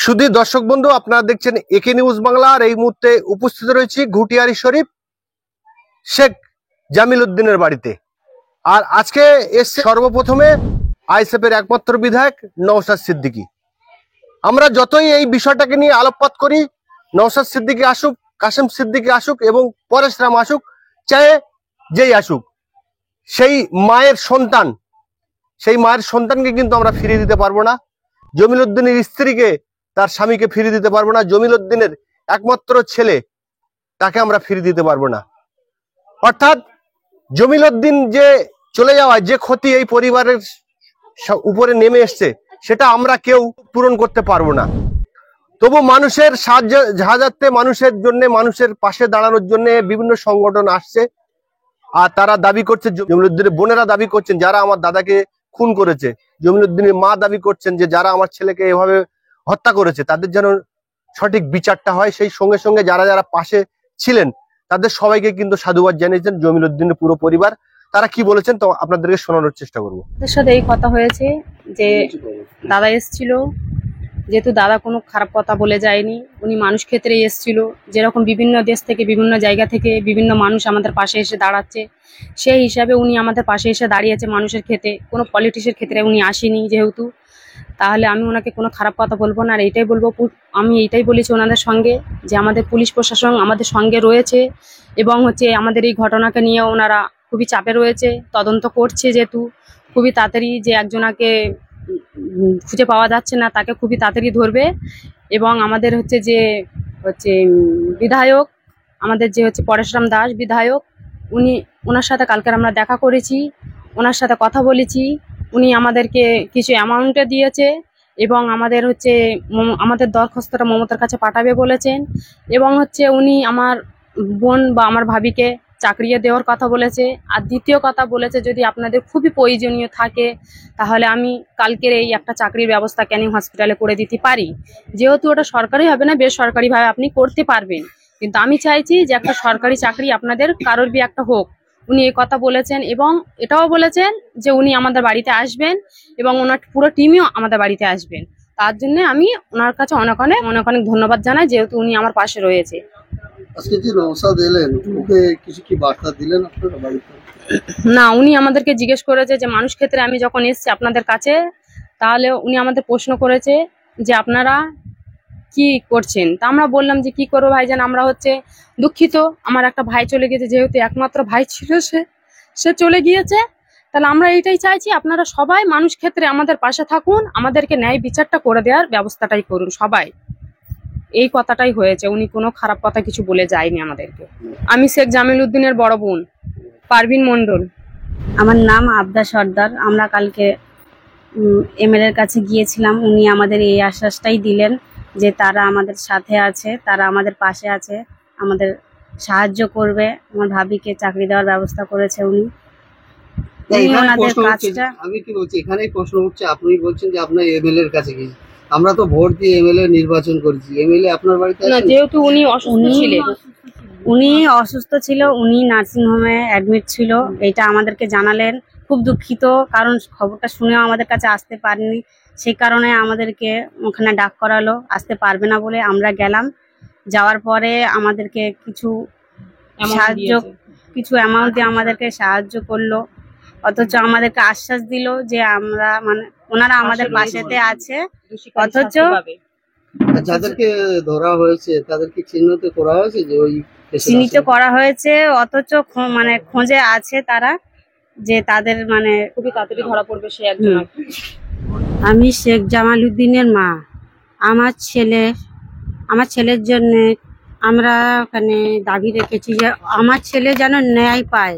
শুধু দর্শক বন্ধু, আপনারা দেখছেন একে নিউজ বাংলা। আর এই মুহূর্তে উপস্থিত রয়েছি ঘুটিয়ারি শরীফ শেখ জামিল উদ্দিনের বাড়িতে। আর আজকে এসছে সর্বপ্রথমে আইএসএফের একমাত্র বিধায়ক নওশাদ সিদ্দিকী। আমরা যতই এই বিষয়টাকে নিয়ে আলোকপাত করি, নওশাদ সিদ্দিকী আসুক, কাসেম সিদ্দিকী আসুক এবং পরেশ রাম আসুক, চাहे যেই আসুক, সেই মায়ের সন্তানকে কিন্তু আমরা ফিরিয়ে দিতে পারবো না। জমিল উদ্দিনের স্ত্রীকে, তার স্বামীকে ফিরিয়ে দিতে পারবো না। জমিল উদ্দিনের একমাত্র ছেলে, তাকে আমরা ফিরিয়ে দিতে পারবো না। অর্থাৎ জমিল উদ্দিন যে চলে যাওয়ায় যে ক্ষতি এই পরিবারের উপরে নেমে এসছে, সেটা আমরা কেউ পূরণ করতে পারবো না। তবু মানুষের সাহায্যার্থে, মানুষের জন্য, মানুষের পাশে দাঁড়ানোর জন্য বিভিন্ন সংগঠন আসছে। আর তারা দাবি করছে, জমিল উদ্দিনের বোনেরা দাবি করছেন, যারা আমার দাদাকে খুন করেছে, জমিল উদ্দিনের মা দাবি করছেন যে যারা আমার ছেলেকে এভাবে হত্যা করেছে, তাদের যেন সঠিক বিচারটা হয়। সেই সঙ্গে সঙ্গে যারা যারা পাশে ছিলেন, তাদের সবাইকে কিন্তু সাধুবাদ জানিয়েছেন জমিল উদ্দিনের পুরো পরিবার। তারা কি বলেছেন তো আপনাদেরকে শোনানোর চেষ্টা করবো। তাদের সাথে এই কথা হয়েছে যে দাদা এসেছিল, যেহেতু দাদা কোনো খারাপ কথা বলে যায়নি, উনি মানুষ ক্ষেত্রে এসেছিল। যেরকম বিভিন্ন দেশ থেকে, বিভিন্ন জায়গা থেকে বিভিন্ন মানুষ আমাদের পাশে এসে দাঁড়াচ্ছে, সেই হিসাবে উনি আমাদের পাশে এসে দাঁড়িয়েছে মানুষের ক্ষেত্রে। কোনো পলিটিক্সের ক্ষেত্রে উনি আসেনি যেহেতু, তাহলে আমি ওনাকে কোনো খারাপ কথা বলবো না। আর এইটাই বলবো, আমি এইটাই বলেছি ওনাদের সঙ্গে, যে আমাদের পুলিশ প্রশাসন আমাদের সঙ্গে রয়েছে এবং আমাদের এই ঘটনাকে নিয়ে ওনারা খুবই চাপে রয়েছে, তদন্ত করছে। যেহেতু খুবই তাড়াতাড়ি যে একজনাকে খুঁজে পাওয়া যাচ্ছে না, তাকে খুবই তাড়াতাড়ি ধরবে। এবং আমাদের বিধায়ক, আমাদের যে পরেশরাম দাস বিধায়ক, ওনার সাথে কালকে আমরা দেখা করেছি, ওনার সাথে কথা বলেছি। উনি আমাদেরকে কিছু অ্যামাউন্টে দিয়েছে এবং আমাদের দরখাস্তটা মমতার কাছে পাঠাবে বলেছেন। এবং উনি আমার বোন বা আমার ভাবিকে চাকরি দেওয়ার কথা বলেছে। আর দ্বিতীয় কথা বলেছে, যদি আপনাদের খুবই প্রয়োজনীয় থাকে তাহলে আমি কালকের এই একটা চাকরির ব্যবস্থা ক্যানিং হসপিটালে করে দিতে পারি। যেহেতু ওটা সরকারি হবে না, বেসরকারিভাবে আপনি করতে পারবেন, কিন্তু আমি চাইছি যে একটা সরকারি চাকরি আপনাদের কারোর বি একটা হোক। উনি এই কথা বলেছেন এবং এটাও বলেছেন যে উনি আমাদের বাড়িতে আসবেন এবং ওনার পুরো টিমও আমাদের বাড়িতে আসবেন। তার জন্য আমি ওনার কাছে অনেক অনেক ধন্যবাদ জানাই, যেহেতু উনি আমার পাশে রয়েছে। আজকে যে নওশাদ এলেন, ওকে কিছু কি বার্তা দিলেন আপনারা বাড়িতে? না, উনি আমাদেরকে জিজ্ঞেস করেছে যে মানুষ ক্ষেত্রে আমি যখন এসেছি আপনাদের কাছে, তাহলে উনি আমাদের প্রশ্ন করেছে যে আপনারা কি করছেন। তা আমরা বললাম যে কি করবো ভাইজান, আমরা দুঃখিত, আমার একটা ভাই চলে গেছে, যেহেতু একমাত্র ভাই ছিল, সে চলে গিয়েছে। তাহলে আমরা এইটাই চাইছি, আপনারা সবাই মানুষ ক্ষেত্রে আমাদের পাশে থাকুন, আমাদেরকে ন্যায় বিচারটা করে দেওয়ার ব্যবস্থাটাই করুন সবাই। এই কথাটাই হয়েছে, উনি কোনো খারাপ কথা কিছু বলে যায়নি আমাদেরকে। আমি শেখ জামিল উদ্দিনের বড় বোন পারভিন মন্ডল। আমার নাম আবদা সর্দার। আমরা কালকে এমএলএর কাছে গিয়েছিলাম, উনি আমাদের এই আশ্বাসটাই দিলেন যে তারা আমাদের সাথে আছে, তারা আমাদের পাশে আছে, আমাদের সাহায্য করবে। আমার ভাবিকে চাকরি দেওয়ার ব্যবস্থা করেছে উনি। ওনাদের কাজটা আমি কি বলছি, এখানেই প্রশ্ন উঠছে, আপনি বলছেন যে আপনার এমএলএ এর কাছে গিয়ে, আমরা তো ভোট দিয়ে এমএলএ নির্বাচন করেছি, এমএলএ আপনার বাড়িতে না, যেহেতু উনি অসুস্থ ছিলেন, উনি অসুস্থ ছিল, উনি নার্সিংহোমে অ্যাডমিট ছিল, এটা আমাদেরকে জানালেন। খুব দুঃখিত, কারণ খবরটা শুনেও আমাদের কাছে আসতে পারেনি, সেই কারণে আমাদেরকে ওখানে ডাক করালো, আসতে পারবে না বলে আমরা গেলাম। যাওয়ার পরে আমাদেরকে কিছু অ্যামাউন্ট দিয়ে আমাদেরকে সাহায্য করলো, অথচ আমাদেরকে আশ্বাস দিল যে আমরা ওনারা আমাদের পাশেতে আছে। অথচ যাদেরকে ধরা হয়েছে তাদেরকে চিহ্নিত করা হয়েছে, যে ওই চিহ্নিত করা হয়েছে, অথচ খোঁজে আছে তারা, যে তাদের খুবই তাড়াতাড়ি ধরা পড়বে সে একজন। আমি শেখ জামাল উদ্দিনের মা। আমার ছেলের জন্য আমরা ওখানে দাবি রেখেছি যে আমার ছেলে যেন ন্যায় পায়।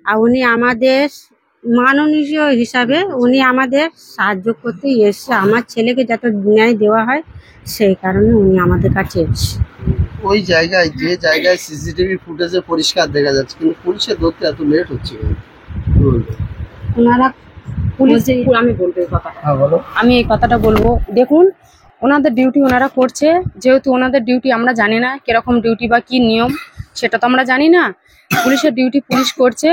আর উনি আমাদের মাননীয় হিসাবে উনি আমাদের সাহায্য করতে এসছে, আমার ছেলেকে যাতে ন্যায় দেওয়া হয়, সেই কারণে উনি আমাদের কাছে এসছে। ওই জায়গায়, যে জায়গায় সিসিটিভি ফুটেজে পরিষ্কার দেখা যাচ্ছে, কিন্তু পুলিশের ধরতে এত লেট হচ্ছে। ওনারা আমি বলবো এই কথাটা, আমি এই কথাটা বলবো। দেখুন, ওনাদের ডিউটি ওনারা করছে, যেহেতু ওনাদের ডিউটি আমরা জানি না কিরকম ডিউটি বা কি নিয়ম, সেটা তো আমরা জানি না। পুলিশের ডিউটি পুলিশ করছে,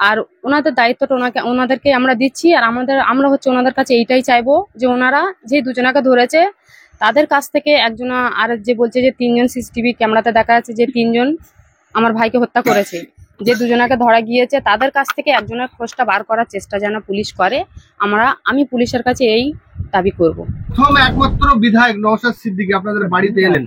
আর ওনাদের দায়িত্বটা ওনাদেরকে আমরা দিচ্ছি। আর আমরা ওনাদের কাছে এইটাই চাইবো যে ওনারা যে দুজনাকে ধরেছে তাদের কাছ থেকে একজন আর যে বলছে যে 3জন সিসিটিভি ক্যামেরাতে দেখা যাচ্ছে যে 3জন আমার ভাইকে হত্যা করেছে, যে 2জনাকে ধরা গিয়েছে, তাদের কাছ থেকে একজনের খোঁজটা বার করার চেষ্টা যেন পুলিশ করে। আমি পুলিশের কাছে এই দাবি করব। প্রথম একমাত্র বিধায়ক নওশাদ সিদ্দিকী আপনাদের বাড়িতে এলেন,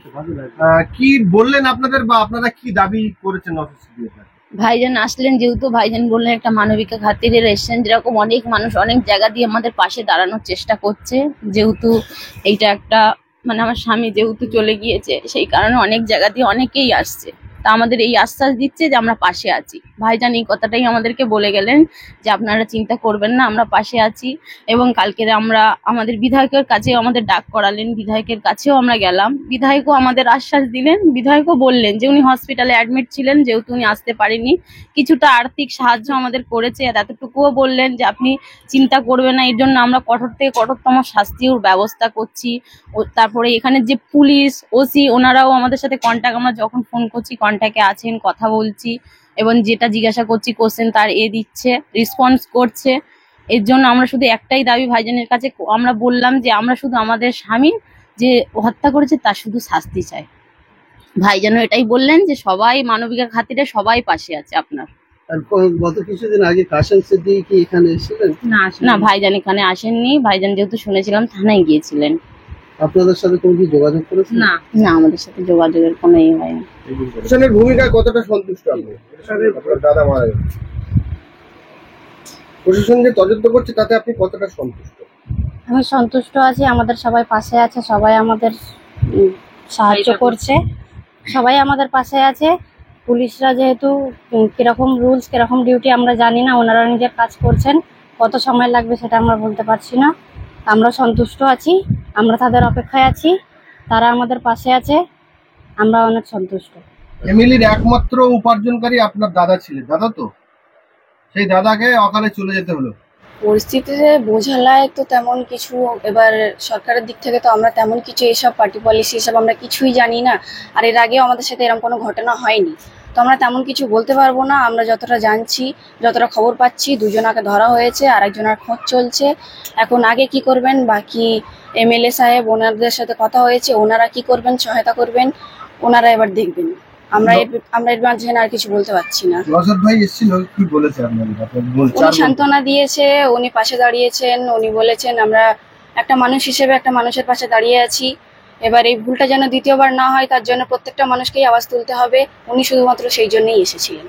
কি বললেন আপনাদের, বা আপনারা কি দাবি করেছেন নওশাদ সিদ্দিকীর কাছে? ভাইজান আসলেন, যেহেতু ভাইজান বললেন একটা মানবিক খাতিরে এসেছেন, যেরকম অনেক মানুষ অনেক জায়গা দিয়ে আমাদের পাশে দাঁড়ানোর চেষ্টা করছে, যেহেতু এইটা একটা মানে আমার স্বামী যেহেতু চলে গিয়েছে সেই কারণে অনেক জায়গা দিয়ে অনেকেই আসছে, তা আমাদের এই আশ্বাস দিচ্ছে যে আমরা পাশে আছি। ভাইজান এই কথাটাই আমাদেরকে বলে গেলেন যে আপনারা চিন্তা করবেন না, আমরা পাশে আছি। এবং কালকে আমরা আমাদের বিধায়কের কাছেও আমাদের ডাক করালেন, বিধায়কের কাছেও আমরা গেলাম, বিধায়কও আমাদের আশ্বাস দিলেন। বিধায়কও বললেন যে উনি হসপিটালে অ্যাডমিট ছিলেন, যেহেতু উনি আসতে পারেনি, কিছুটা আর্থিক সাহায্য আমাদের করেছে, আর এতটুকুও বললেন যে আপনি চিন্তা করবেন না, এর জন্য আমরা কঠোর থেকে কঠোরতম শাস্তির ব্যবস্থা করছি। তারপরে এখানে যে পুলিশ ওসি ওনারাও আমাদের সাথে কন্ট্যাক্ট, আমরা যখন ফোন করছি কন্ট্যাক্টে আছেন, কথা বলছি, এবং যেটা জিজ্ঞাসা করছি কোশ্চেন তার দিচ্ছে, রেসপন্স করছে। এর জন্য আমরা শুধু একটাই দাবি ভাইজানের কাছে, আমরা বললাম যে আমরা শুধু আমাদের স্বামী যে হত্যা করেছে তার শুধু শাস্তি চাই। ভাইজানও এটাই বললেন যে সবাই মানবিকের খাতিরে সবাই পাশে আছে আপনার। আর গত কিছুদিন আগে কাশেম সিদ্দিকী কি এখানে এসেছিলেন? না, ভাইজান এখানে আসেননি, ভাইজান যেহেতু শুনেছিলাম থানায় গিয়েছিলেন। আপনাদের সাথে কোনো কি যোগাযোগ করেছেন? না, আমাদের সাথে যোগাযোগের কোনো হয়নি। প্রশাসনের ভূমিকায় কতটা সন্তুষ্ট আপনি? আপনার দাদা মারা গেছে, প্রশাসন যে তদন্ত করছে তাতে আপনি কতটা সন্তুষ্ট? আমি সন্তুষ্ট আছি, আমাদের সবাই পাশে আছে, সবাই আমাদের সাহায্য করছে, সবাই আমাদের পাশে আছে। পুলিশরা যেহেতু কিরকম রুলস কিরকম ডিউটি আমরা জানি না, ওনারা নিজের কাজ করছেন, কত সময় লাগবে সেটা আমরা বলতে পারছি না। আমরা সন্তুষ্ট আছি, আমরা তাদের অপেক্ষায় আছি, তারা আমাদের পাশে আছে, আমরা অনেক সন্তুষ্ট। ফ্যামিলির একমাত্র উপার্জনকারী আপনার দাদা ছিলেন, দাদা তো, সেই দাদাকে অকালে চলে যেতে হলো। পরিস্থিতিতে বোঝালায় তো তেমন কিছু, এবার সরকারের দিক থেকে তো আমরা তেমন কিছু এইসব পার্টি পলিসি এসব আমরা কিছুই জানি না, আর এর আগেও আমাদের সাথে এরকম কোনো ঘটনা হয়নি, তো আমরা তেমন কিছু বলতে পারবো না। আমরা যতটা জানছি, যতটা খবর পাচ্ছি, 2জনাকে ধরা হয়েছে, আর একজনের খোঁজ চলছে। এখন আগে কি করবেন, বাকি এমএলএ সাহেব ওনাদের সাথে কথা হয়েছে, ওনারা কি করবেন, সহায়তা করবেন, ওনারা এবার দেখবেন। আমরা এর মাঝে আর কিছু বলতে পারছি না। নওশাদ ভাই এসেছিল, কি বলেছে আপনাদের? উনি সান্ত্বনা দিয়েছে, উনি পাশে দাঁড়িয়েছেন, উনি বলেছেন আমরা একটা মানুষ হিসেবে একটা মানুষের পাশে দাঁড়িয়ে আছি, এবার এই ভুলটা যেন দ্বিতীয়বার না হয় তার জন্য প্রত্যেকটা মানুষকেই আওয়াজ তুলতে হবে, উনি শুধুমাত্র সেই জন্যই এসেছিলেন।